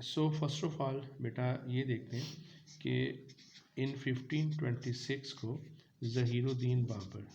So first of all बेटा ये देखते हैं कि इन 1526 को ज़हीरुद्दीन बाबर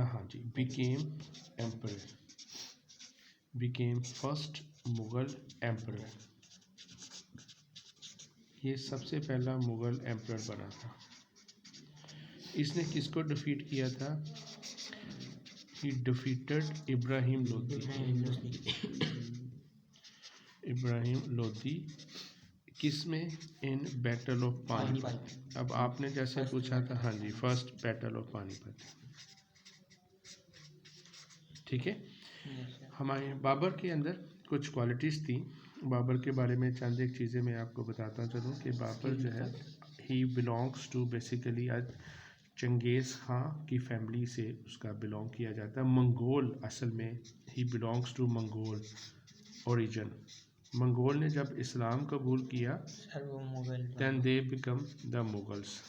हाँ जी बिकेम फर्स्ट मुग़ल एम्परर। ये सबसे पहला मुग़ल एम्परर बना था। इसने किसको डिफीट किया था? ही डिफीटेड इब्राहिम लोदी किस में? इन बैटल ऑफ पानीपत। अब आपने जैसे पूछा था, हाँ जी, फर्स्ट बैटल ऑफ पानीपत, ठीक है। हमारे बाबर के अंदर कुछ क्वालिटीज़ थी। बाबर के बारे में चंद एक चीज़ें मैं आपको बताता चलूँ कि बाबर जो है ही बिलोंग्स टू बेसिकली आज चंगेज़ खां की फैमिली से उसका बिलोंग किया जाता है। मंगोल असल में ही belongs to Mongol origin. Mongol ने जब इस्लाम कबूल किया then they become the Mughals.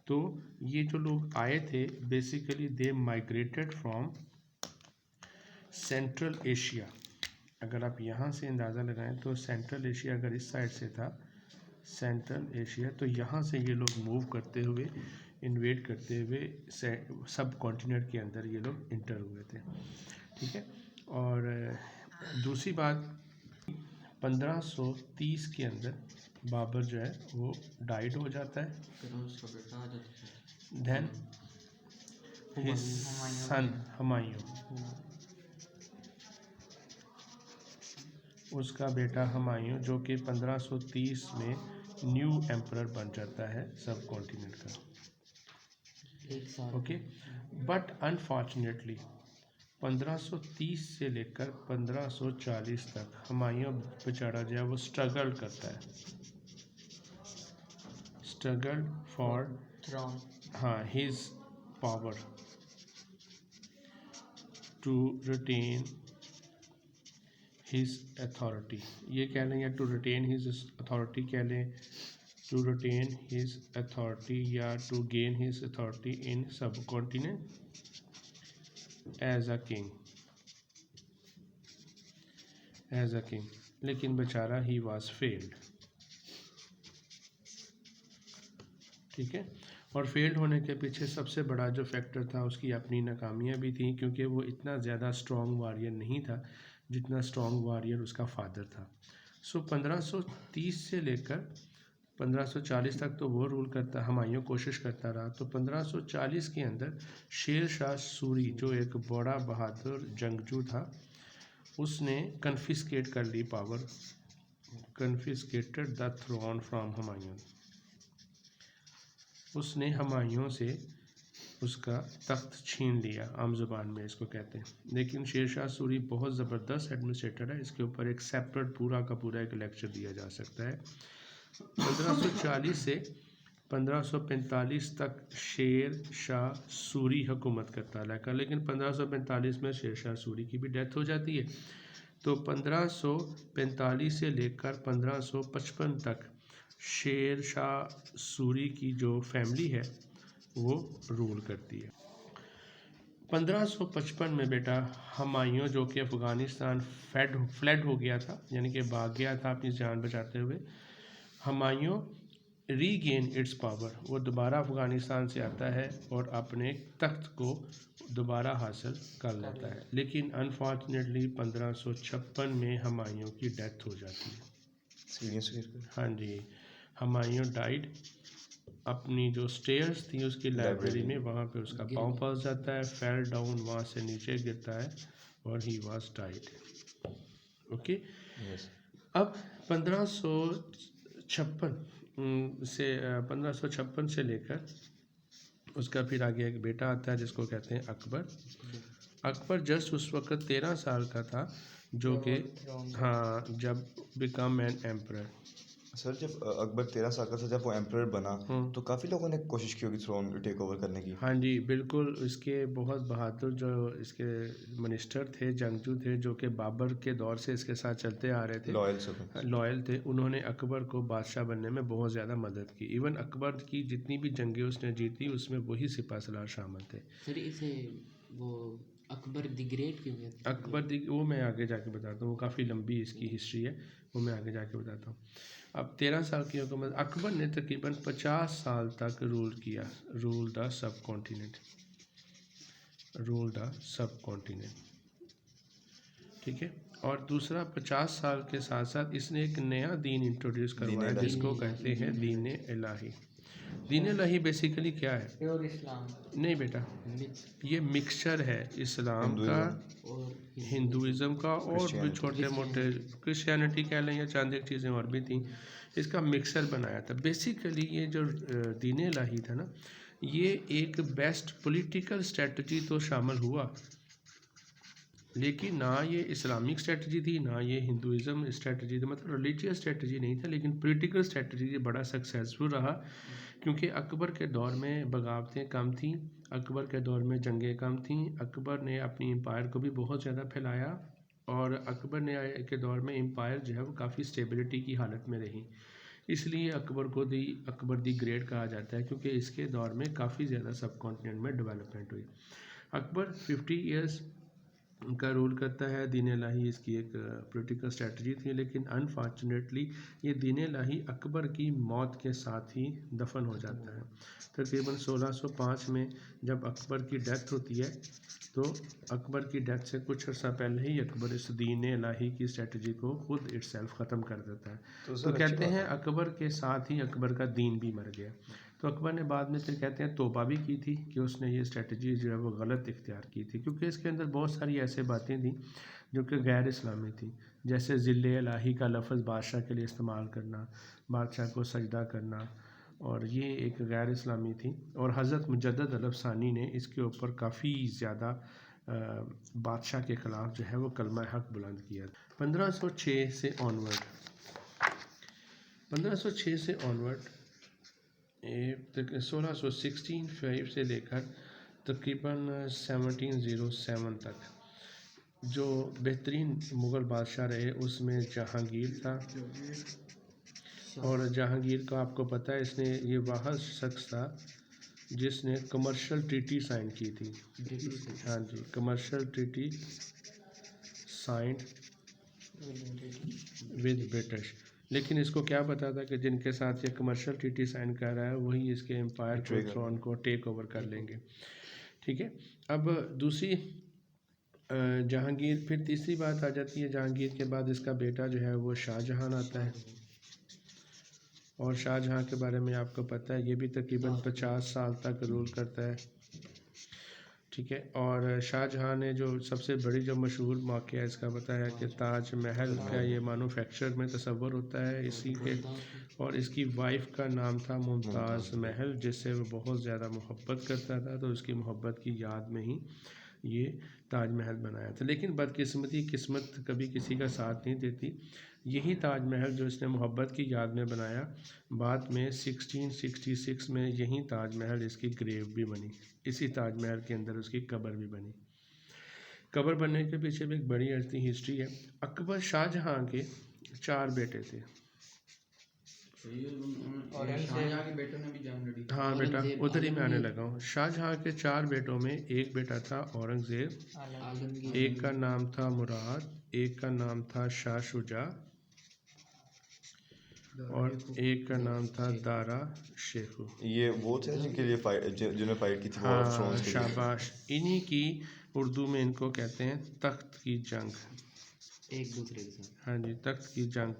तो ये जो लोग आए थे basically they migrated from central Asia. अगर आप यहाँ से अंदाज़ा लगाएं तो सेंट्रल एशिया अगर इस साइड से था सेंट्रल एशिया, तो यहाँ से ये लोग मूव करते हुए इन्वेड करते हुए सब कॉन्टिनेंट के अंदर ये लोग इंटर हुए थे, ठीक है। और दूसरी बात 1530 के अंदर बाबर जो है वो डाइड हो जाता है। देन हिज सन हुमायूं, उसका बेटा हुमायूं जो कि 1530 में न्यू एम्परर बन जाता है सब कॉन्टिनेंट का, ओके। बट अनफॉर्चुनेटली 1530 से लेकर 1540 तक हुमायूं बेचारा जो है वो स्ट्रगल करता है, struggle for his power to retain his authority. ये कह लें या टू रिटेन हिज अथॉरिटी कह लें, टू रिटेन हिज अथॉरिटी या to gain his authority in subcontinent as a king, लेकिन बेचारा ही वाज फेल्ड, ठीक है। और फेल्ड होने के पीछे सबसे बड़ा जो फैक्टर था उसकी अपनी नाकामियाँ भी थी, क्योंकि वो इतना ज़्यादा स्ट्रॉन्ग वारियर नहीं था जितना स्ट्रॉन्ग वारियर उसका फादर था। सो 1530 से लेकर 1540 तक तो वो रूल करता, हुमायूं कोशिश करता रहा। तो 1540 के अंदर शेर शाह सूरी जो एक बड़ा बहादुर जंगजू था उसने कन्फिस्केट कर ली power, confiscated the throne from Humayun. उसने हुमायूं से उसका तख्त छीन लिया, आम ज़ुबान में इसको कहते हैं। लेकिन शेर शाह सूरी बहुत ज़बरदस्त एडमिनिस्ट्रेटर है, इसके ऊपर एक सेपरेट पूरा का पूरा एक लेक्चर दिया जा सकता है। 1540 से 1545 तक शेर शाह सूरी हुकूमत करता रहा, लेकिन 1545 में शेर शाह सूरी की भी डेथ हो जाती है। तो 1545 से लेकर 1555 तक शेर शाह सूरी की जो फैमिली है वो रूल करती है। 1555 में बेटा हुमायूं जो कि अफ़गानिस्तान फ्लड हो गया था, यानी कि भाग गया था अपनी जान बचाते हुए, हुमायूं रीगेन इट्स पावर, वो दोबारा अफ़गानिस्तान से आता है और अपने तख्त को दोबारा हासिल कर लेता है। लेकिन अनफॉर्चुनेटली 1556 में हुमायूं की डेथ हो जाती है। हाँ जी, हुमायूं डाइड अपनी जो स्टेयर्स थी उसकी लाइब्रेरी में, वहाँ पे उसका पाँव फंस जाता है, फेल डाउन, वहाँ से नीचे गिरता है और ही वाज डाइड, ओके। अब 1556 से लेकर उसका फिर आगे एक बेटा आता है जिसको कहते हैं अकबर। अकबर जस्ट उस वक्त 13 साल का था जो कि हाँ जब बिकम एन एम्परर, सर जब अकबर 13 साल का था जब वो एम्परर बना तो काफ़ी लोगों ने कोशिश की होगी थ्रोन टेक ओवर करने की। हाँ जी, बिल्कुल। इसके बहुत बहादुर जो इसके मिनिस्टर थे, जंगजू थे, जो कि बाबर के दौर से इसके साथ चलते आ रहे थे, लॉयल सर्वेंट्स। लॉयल थे। उन्होंने अकबर को बादशाह बनने में बहुत ज़्यादा मदद की। इवन अकबर की जितनी भी जंगें उसने जीती उसमें वही सिपह सलार शामिल थे। सर इसे वो अकबर द ग्रेट क्यों कहते हैं? वो मैं आगे जाके बताता हूँ, वो काफ़ी लंबी इसकी हिस्ट्री है, वो मैं आगे जाके बताता हूँ। अब 13 साल की हुकूमत अकबर ने तकरीबन 50 साल तक रूल किया। रूल द सब कॉन्टिनेंट, ठीक है। और दूसरा 50 साल के साथ साथ इसने एक नया दीन इंट्रोड्यूस करवाया इलाही। जिसको कहते हैं दीन इलाही। दीन इलाही बेसिकली क्या है? प्योर इस्लाम, नहीं बेटा, ये मिक्सचर है इस्लाम का, और हिंदुज़म का, और भी Christianity। छोटे मोटे क्रिश्चियनिटी कह लें या चंद एक चीज़ें और भी थी। इसका मिक्सर बनाया था। बेसिकली ये जो दीन इलाही था ना, ये एक बेस्ट पॉलिटिकल स्ट्रेटजी तो शामिल हुआ, लेकिन ना ये इस्लामिक स्ट्रेटजी थी, ना ये हिंदुज़म स्ट्रेटजी थी, मतलब रिलीजियस स्ट्रेटजी नहीं था, लेकिन पॉलिटिकल स्ट्रेटजी ये बड़ा सक्सेसफुल रहा। क्योंकि अकबर के दौर में बगावतें कम थीं, अकबर के दौर में जंगें कम थीं, अकबर ने अपनी एम्पायर को भी बहुत ज़्यादा फैलाया, और अकबर ने के दौर में एम्पायर जो है वो काफ़ी स्टेबिलिटी की हालत में रही। इसलिए अकबर दी ग्रेट कहा जाता है, क्योंकि इसके दौर में काफ़ी ज़्यादा सब कॉन्टिनेंट में डेवलपमेंट हुई। अकबर 50 ईयर्स का रूल करता है। दीन इलाही इसकी एक पॉलिटिकल स्ट्रेटजी थी, लेकिन अनफॉर्चुनेटली ये दीन इलाही अकबर की मौत के साथ ही दफन हो जाता है। तकरीबन 1605 में जब अकबर की डेथ होती है, तो अकबर की डेथ से कुछ अर्सा पहले ही अकबर इस दीन इलाही की स्ट्रेटजी को खुद इटसेल्फ ख़त्म कर देता है। तो कहते हैं अकबर के साथ ही अकबर का दीन भी मर गया। तो अकबर ने बाद में फिर कहते हैं तौबा भी की थी कि उसने ये स्ट्रेटजी जो है वो गलत इख्तियार की थी, क्योंकि इसके अंदर बहुत सारी ऐसे बातें थी जो कि गैर इस्लामी थी, जैसे ज़िल्ले इलाही का लफ्ज़ बादशाह के लिए इस्तेमाल करना, बादशाह को सजदा करना, और ये एक गैर इस्लामी थी। और हज़रत मुजद्दद अल-अफ़सानी ने इसके ऊपर काफ़ी ज़्यादा बादशाह के ख़िलाफ़ जो है वो कलमा हक़ बुलंद किया। 1506 से ऑनवर्ड 1616 से लेकर तकरीबन 1707 तक जो बेहतरीन मुग़ल बादशाह रहे उसमें जहांगीर था। और जहांगीर का आपको पता है, इसने ये वाहद शख्स था जिसने कमर्शियल ट्रीटी साइन की थी। हाँ जी, commercial treaty signed with British. लेकिन इसको क्या पता था कि जिनके साथ ये कमर्शियल ट्रीटी साइन कर रहा है वही इसके एम्पायर को, थ्रोन को टेक ओवर कर लेंगे, ठीक है। अब दूसरी जहांगीर, फिर तीसरी बात आ जाती है, जहांगीर के बाद इसका बेटा जो है वो शाहजहां आता है। और शाहजहां के बारे में आपको पता है, ये भी तकरीबन 50 साल तक रूल करता है, ठीक है। और शाहजहां ने जो सबसे बड़ी जो मशहूर वाक़या इसका बताया कि ताज महल का ये मैन्युफैक्चर में तस्वर होता है इसी के, और इसकी वाइफ का नाम था मुमताज़ महल, जिससे वो बहुत ज़्यादा मोहब्बत करता था, तो उसकी मोहब्बत की याद में ही ये ताजमहल बनाया था। लेकिन बदकिस्मती किस्मत कभी किसी का साथ नहीं देती। यही ताजमहल जो इसने मोहब्बत की याद में बनाया, बाद में 1666 में यही ताजमहल इसकी ग्रेव भी बनी, इसी ताजमहल के अंदर उसकी कब्र भी बनी। कब्र बनने के पीछे भी एक बड़ी अर्थी हिस्ट्री है। अकबर शाहजहां के 4 बेटे थे। हाँ बेटा, उधर ही मैं आने लगा हूँ। शाहजहां के 4 बेटों में एक बेटा था औरंगज़ेब, एक का नाम था मुराद, एक का नाम था शाह शुजा, और एक का नाम था दारा शेखू। ये वो थे जिनके लिए जिन्होंने फाइट की थी वॉर ऑफ थ्रोन्स के लिए। शाबाश। इन्हीं की उर्दू में इनको कहते हैं तख्त की जंग, एक दूसरे के साथ। हाँ जी, तख्त की जंग,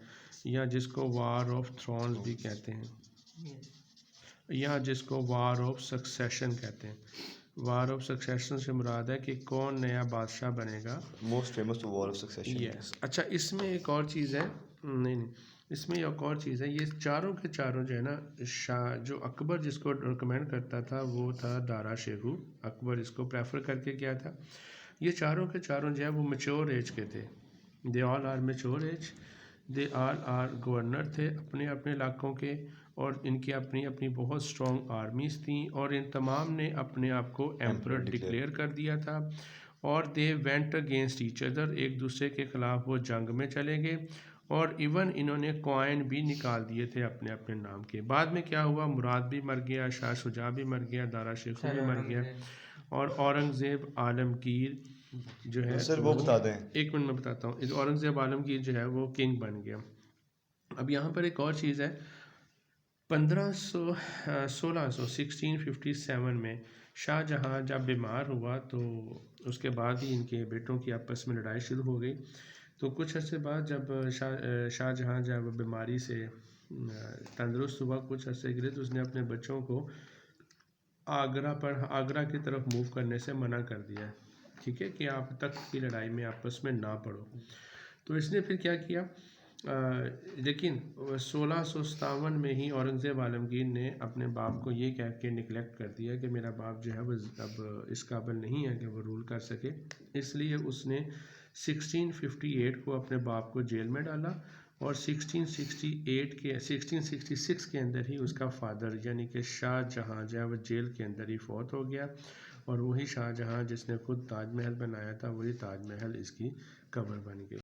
या जिसको वार ऑफ थ्रोन्स भी कहते हैं, या जिसको वार ऑफ सक्सेशन कहते हैं। वार ऑफ सक्सेशन से मुराद है कि कौन नया बादशाह बनेगा। मोस्ट फेमस तो वॉर ऑफ सक्सेशन। यस। अच्छा, इसमें एक और चीज़ है, नहीं, इसमें एक और चीज़ है, ये चारों के चारों जो है ना, जो अकबर जिसको रिकमेंड करता था वो था दारा शेखू। अकबर इसको प्रेफर करके किया था। ये चारों के चारों जो है वो मैच्योर एज के थे, they all are mature age, they all are governor थे अपने अपने इलाकों के, और इनकी अपनी अपनी बहुत स्ट्रॉन्ग आर्मीज़ थी, और इन तमाम ने अपने आप को एम्परर डिक्लेयर कर दिया था। और they went against each other, एक दूसरे के ख़िलाफ़ वो जंग में चले गए, और इवन इन्होंने कॉइन भी निकाल दिए थे अपने अपने नाम के। बाद में क्या हुआ, मुराद भी मर गया, शाह शुजा भी मर गया, दारा शेखू भी मर गया, और औरंगज़ेब आलमगीर जो है सर वो बता दें। एक मिनट में बताता हूँ। औरंगज़ेब आलमगीर जो है वो किंग बन गया। अब यहाँ पर एक और चीज़ है, 1657 में शाहजहाँ जब बीमार हुआ तो उसके बाद ही इनके बेटों की आपस में लड़ाई शुरू हो गई। तो कुछ अर्से बाद जब शाहजहाँ जब बीमारी से तंदुरुस्त हुआ कुछ अर्से के लिए, तो उसने अपने बच्चों को आगरा की तरफ मूव करने से मना कर दिया, ठीक है, कि आप तख्त की लड़ाई में आपस में ना पड़ो। तो इसने फिर क्या किया, लेकिन 1657 में ही औरंगज़ेब आलमगीर ने अपने बाप को ये कह के निगलेक्ट कर दिया कि मेरा बाप जो है वो अब इस काबिल नहीं है कि वो रूल कर सके, इसलिए उसने 1658 को अपने बाप को जेल में डाला, और 1666 के अंदर ही उसका फादर यानी कि शाहजहाँ जो है वो जेल के अंदर ही फौत हो गया, और वही शाहजहाँ जिसने खुद ताजमहल बनाया था वही ताजमहल इसकी कब्र बन गई।